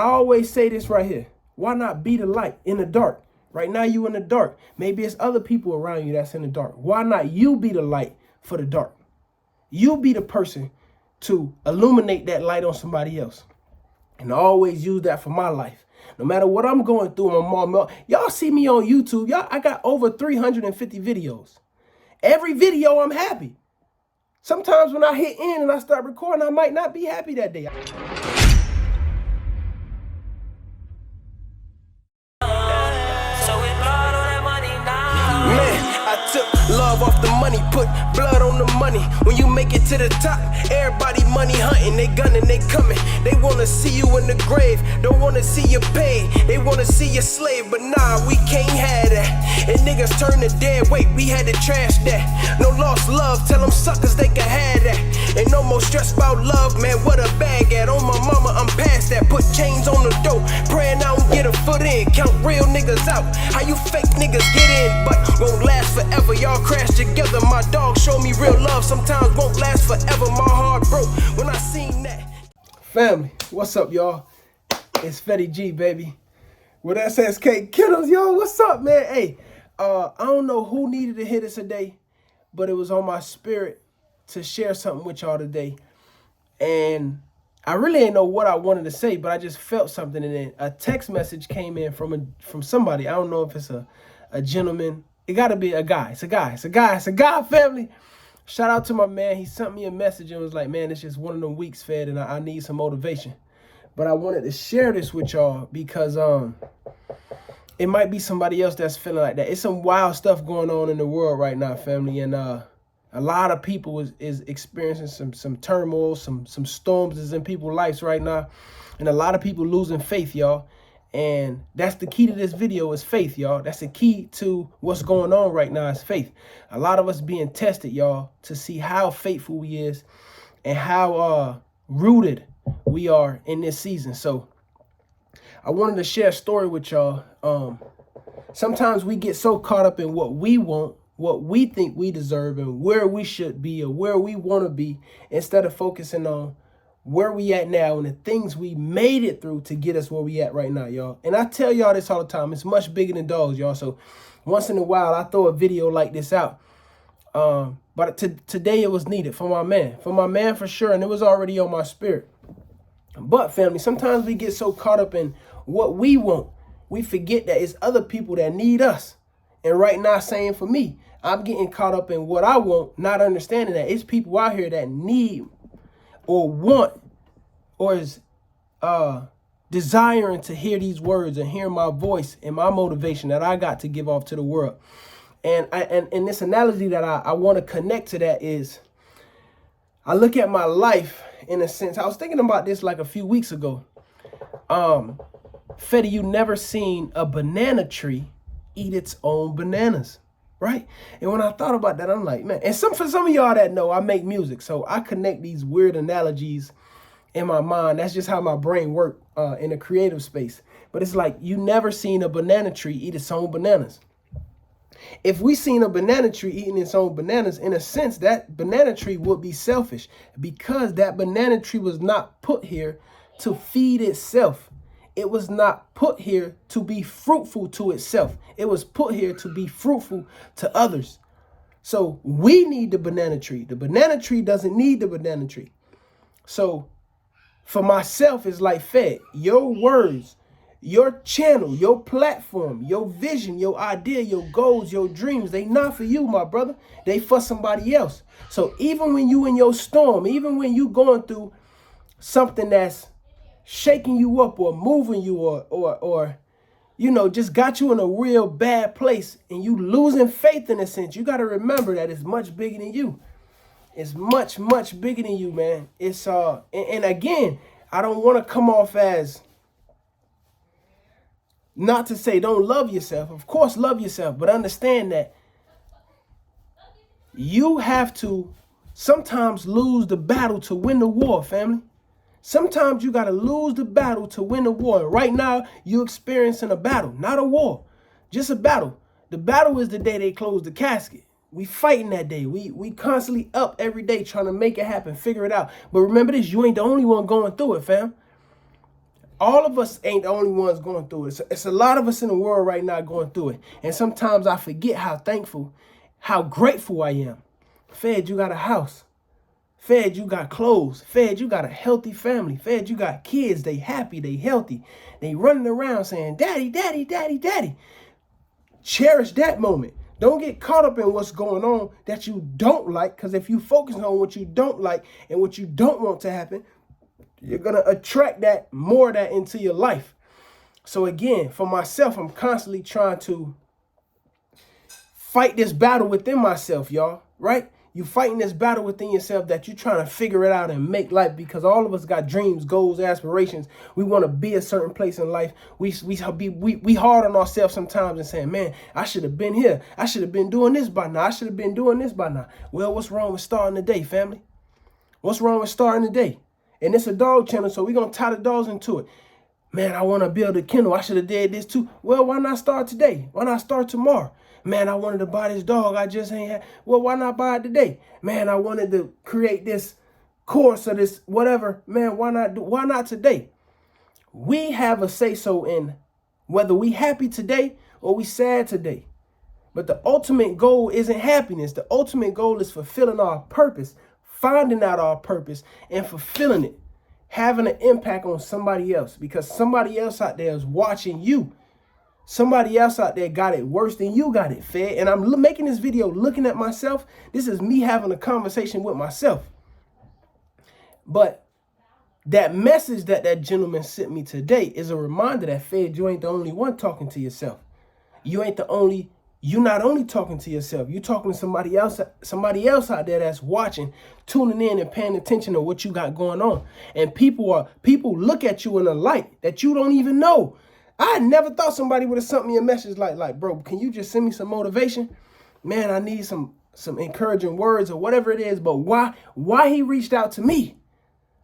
I always say this right here. Why not be the light in the dark? Right now you in the dark. Maybe it's other people around you that's in the dark. Why not you be the light for the dark? You be the person to illuminate that light on somebody else. And I always use that for my life. No matter what I'm going through, my mom, y'all see me on YouTube. I got over 350 videos. Every video I'm happy. Sometimes when I hit end and I start recording, I might not be happy that day. Took love off the money, put blood on the money. When you make it to the top, everybody money hunting, they gunning, they coming. They wanna see you in the grave, don't wanna see you paid. They wanna see you slave, but nah, we can't have that. And niggas turn to dead weight, we had to trash that. No lost love, tell them suckers they can have that. Ain't no more stress about love, man, what a bag at. On my mama, I'm past that. Put chains on the door, praying I don't get a foot in. Count real niggas out, how you fake niggas get in, but won't last forever. Y'all crash together, my dog show me real love. Sometimes won't last forever, my heart broke when I seen that. Family, what's up, y'all? It's Fetty G, baby. With SSKK Kiddos, y'all, what's up, man? Hey, I don't know who needed to hear this today, but it was on my spirit to share something with y'all today. And I really didn't know what I wanted to say, but I just felt something, and then a text message came in from somebody. I don't know if it's a gentleman. It gotta be a guy. It's a guy, family. Shout out to my man. He sent me a message and was like, man, it's just one of them weeks, Fed, and I need some motivation. But I wanted to share this with y'all because it might be somebody else that's feeling like that. It's some wild stuff going on in the world right now, family. And a lot of people is experiencing some turmoil, some storms is in people's lives right now. And a lot of people losing faith, y'all. And that's the key to this video is faith, y'all. That's the key to what's going on right now is faith. A lot of us being tested, y'all, to see how faithful we is and how rooted we are in this season. So I wanted to share a story with y'all. Sometimes we get so caught up in what we want, what we think we deserve, and where we should be or where we want to be, instead of focusing on where we at now and the things we made it through to get us where we at right now, y'all. And I tell y'all this all the time. It's much bigger than dogs, y'all. So once in a while, I throw a video like this out. But today it was needed for my man for sure. And it was already on my spirit. But family, sometimes we get so caught up in what we want. We forget that it's other people that need us. And right now, saying for me, I'm getting caught up in what I want, not understanding that it's people out here that need or want or is desiring to hear these words and hear my voice and my motivation that I got to give off to the world. And this analogy that I want to connect to that is, I look at my life in a sense. I was thinking about this like a few weeks ago. Fetty, you never seen a banana tree eat its own bananas, right? And when I thought about that, I'm like, man, and for some of y'all that know, I make music, so I connect these weird analogies in my mind. That's just how my brain works in a creative space. But it's like, you never seen a banana tree eat its own bananas. If we seen a banana tree eating its own bananas, in a sense, that banana tree would be selfish, because that banana tree was not put here to feed itself. It was not put here to be fruitful to itself. It was put here to be fruitful to others. So we need the banana tree. The banana tree doesn't need the banana tree. So for myself, it's like, Fed, your words, your channel, your platform, your vision, your idea, your goals, your dreams, they not for you, my brother. They for somebody else. So even when you in your storm, even when you going through something that's shaking you up or moving you or you know, just got you in a real bad place and you losing faith in a sense, you got to remember that it's much bigger than you. It's much, much bigger than you, man. It's and again, I don't want to come off as, not to say don't love yourself. Of course, love yourself, but understand that you have to sometimes lose the battle to win the war, family. Sometimes you got to lose the battle to win the war. Right now, you're experiencing a battle, not a war, just a battle. The battle is the day they close the casket. We fighting that day. We constantly up every day trying to make it happen, figure it out. But remember this, you ain't the only one going through it, fam. all of us ain't the only ones going through it. It's a lot of us in the world right now going through it. And sometimes I forget how thankful, how grateful I am. Fed, you got a house. Fed, you got clothes. Fed, you got a healthy family. Fed, you got kids. They happy, they healthy. They running around saying, daddy, daddy, daddy, daddy. Cherish that moment. Don't get caught up in what's going on that you don't like, because if you focus on what you don't like and what you don't want to happen, you're going to attract that, more of that into your life. So again, for myself, I'm constantly trying to fight this battle within myself, y'all, right? You fighting this battle within yourself that you're trying to figure it out and make life, because all of us got dreams, goals, aspirations. We want to be a certain place in life. We hard on ourselves sometimes and saying, man, I should have been here. I should have been doing this by now. I should have been doing this by now. Well, what's wrong with starting the day, family? What's wrong with starting the day? And it's a dog channel, so we're going to tie the dogs into it. Man, I want to build a kennel. I should have did this too. Well, why not start today? Why not start tomorrow? Man, I wanted to buy this dog. I just ain't had. Well, why not buy it today? Man, I wanted to create this course or this whatever. Man, why not today? We have a say-so in whether we happy today or we sad today. But the ultimate goal isn't happiness. The ultimate goal is fulfilling our purpose, finding out our purpose and fulfilling it, having an impact on somebody else, because somebody else out there is watching you. Somebody else out there got it worse than you got it, Fed. And I'm making this video looking at myself. This is me having a conversation with myself. But that message that gentleman sent me today is a reminder that, Fed, you ain't the only one talking to yourself. You're not only talking to yourself, you're talking to somebody else out there that's watching, tuning in and paying attention to what you got going on. And people look at you in a light that you don't even know. I never thought somebody would have sent me a message like, bro, can you just send me some motivation? Man, I need some encouraging words or whatever it is. But why he reached out to me?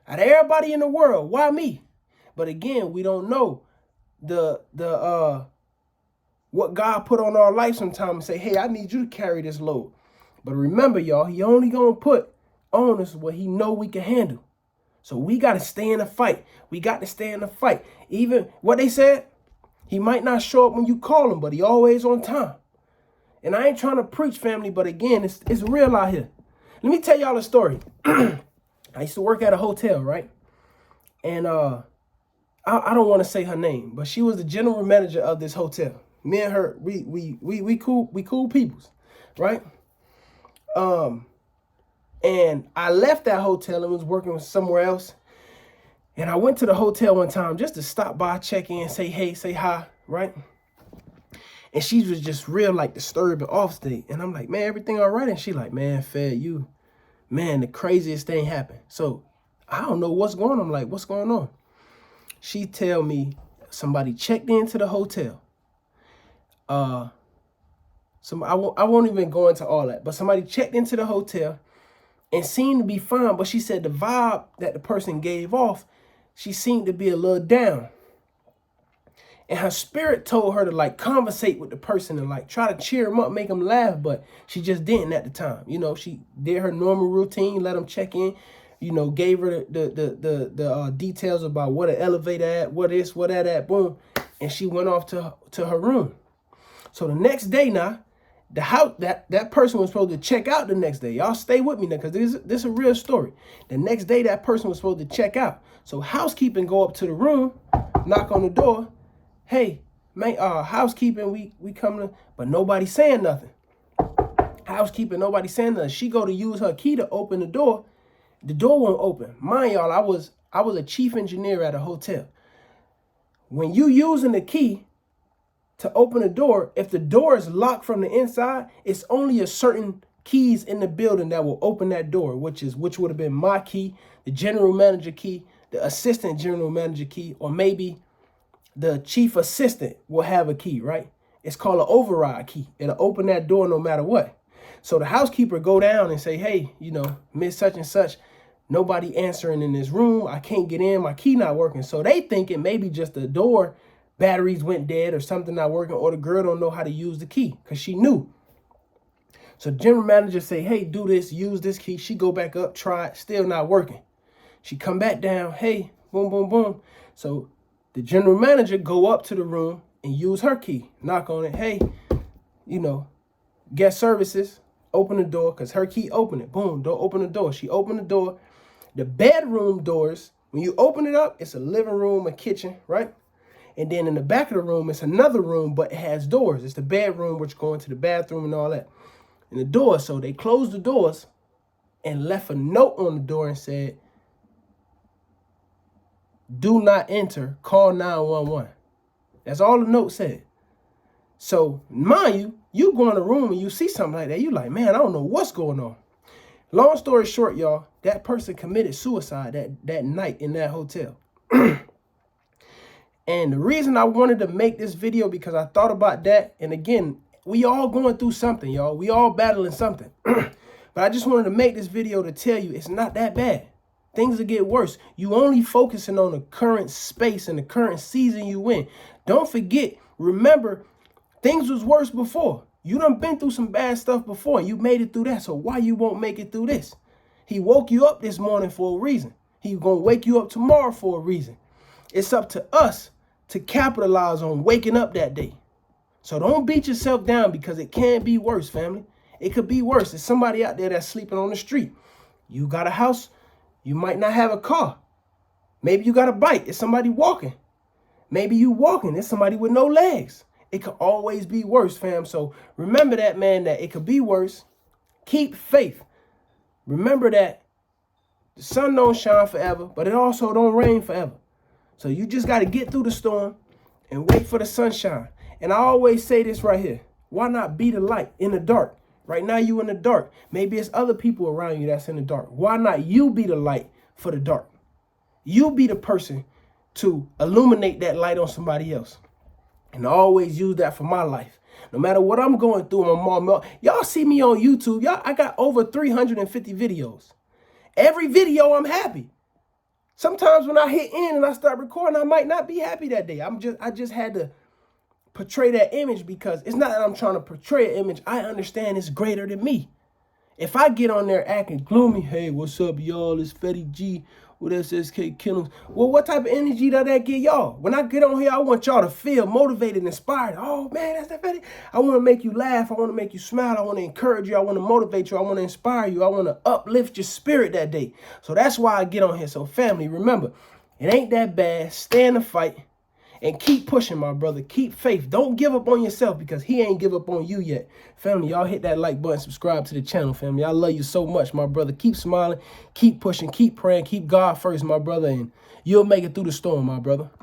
Out of everybody in the world, why me? But again, we don't know what God put on our life sometimes and say, hey, I need you to carry this load. But remember, y'all, he only gonna put on us what he know we can handle. So we got to stay in the fight. We got to stay in the fight. Even what they said, he might not show up when you call him, but he always on time. And I ain't trying to preach, family, but again, it's real out here. Let me tell y'all a story. I used to work at a hotel, right? And I don't want to say her name, but she was the general manager of this hotel. Me and her, we cool peoples, right? And I left that hotel and was working somewhere else. And I went to the hotel one time just to stop by, check in, say hey, say hi, right? And she was just real like disturbed and off state. And I'm like, man, everything all right? And she like, man, Fed, man, the craziest thing happened. So I don't know what's going on. I'm like, what's going on? She tell me somebody checked into the hotel. I won't even go into all that, but somebody checked into the hotel and seemed to be fine. But she said the vibe that the person gave off, she seemed to be a little down. And her spirit told her to like conversate with the person and like try to cheer him up, make him laugh. But she just didn't at the time. You know, she did her normal routine, let him check in, you know, gave her the details about what an elevator at, what this, what that, boom. And she went off to her room. So the next day now, the house that person was supposed to check out the next day. Y'all stay with me now, because this is a real story. The next day that person was supposed to check out. So housekeeping go up to the room, knock on the door. Hey, man, housekeeping, we coming, but nobody saying nothing. Housekeeping, nobody saying nothing. She go to use her key to open the door. The door won't open. Mind y'all, I was a chief engineer at a hotel. When you using the key to open the door, if the door is locked from the inside, it's only a certain keys in the building that will open that door, which would have been my key, the general manager key, the assistant general manager key, or maybe the chief assistant will have a key, right? It's called an override key. It'll open that door no matter what. So the housekeeper go down and say, hey, you know, Miss such and such, nobody answering in this room. I can't get in. My key not working. So they thinking maybe just the door batteries went dead or something not working, or the girl don't know how to use the key because she knew. So general manager say, hey, do this, use this key. She go back up, try it, still not working. She come back down, hey, boom, boom, boom. So The general manager go up to the room and use her key, knock on it. Hey, you know, guest services, open the door, because her key open it. Boom, don't open the door. She opened the door. The bedroom doors, when you open it up, it's a living room, a kitchen, right? And then in the back of the room, it's another room, but it has doors. It's the bedroom, which go into the bathroom and all that. And the doors, so they closed the doors and left a note on the door and said, do not enter, call 911. That's all the note said. So, mind you go in the room and you see something like that, you like, man, I don't know what's going on. Long story short, y'all, that person committed suicide that night in that hotel. And the reason I wanted to make this video, because I thought about that. And again, we all going through something, y'all. We all battling something. But I just wanted to make this video to tell you it's not that bad. Things will get worse. You only focusing on the current space and the current season you in. Don't forget, remember, things was worse before. You done been through some bad stuff before. And you made it through that. So why you won't make it through this? He woke you up this morning for a reason. He's going to wake you up tomorrow for a reason. It's up to us to capitalize on waking up that day. So don't beat yourself down, because it can be worse, family. It could be worse. There's somebody out there that's sleeping on the street. You got a house. You might not have a car. Maybe you got a bike. It's somebody walking. Maybe you walking. It's somebody with no legs. It could always be worse, fam. So remember that, man, that it could be worse. Keep faith. Remember that the sun don't shine forever, but it also don't rain forever. So you just got to get through the storm and wait for the sunshine. And I always say this right here. Why not be the light in the dark? Right now you in the dark. Maybe it's other people around you that's in the dark. Why not you be the light for the dark? You be the person to illuminate that light on somebody else. And I always use that for my life. No matter what I'm going through, my mom, y'all see me on YouTube. I got over 350 videos. Every video I'm happy. Sometimes when I hit end and I start recording, I might not be happy that day. I just had to portray that image, because it's not that I'm trying to portray an image. I understand it's greater than me. If I get on there acting gloomy, hey, what's up, y'all? It's Fetty G with SSKK Killings. Well, what type of energy does that get y'all? When I get on here, I want y'all to feel motivated and inspired. Oh, man, that's that Fetty. I want to make you laugh. I want to make you smile. I want to encourage you. I want to motivate you. I want to inspire you. I want to uplift your spirit that day. So that's why I get on here. So, family, remember, it ain't that bad. Stay in the fight. And keep pushing, my brother. Keep faith. Don't give up on yourself, because he ain't give up on you yet. Family, y'all hit that like button. Subscribe to the channel, family. I love you so much, my brother. Keep smiling. Keep pushing. Keep praying. Keep God first, my brother. And you'll make it through the storm, my brother.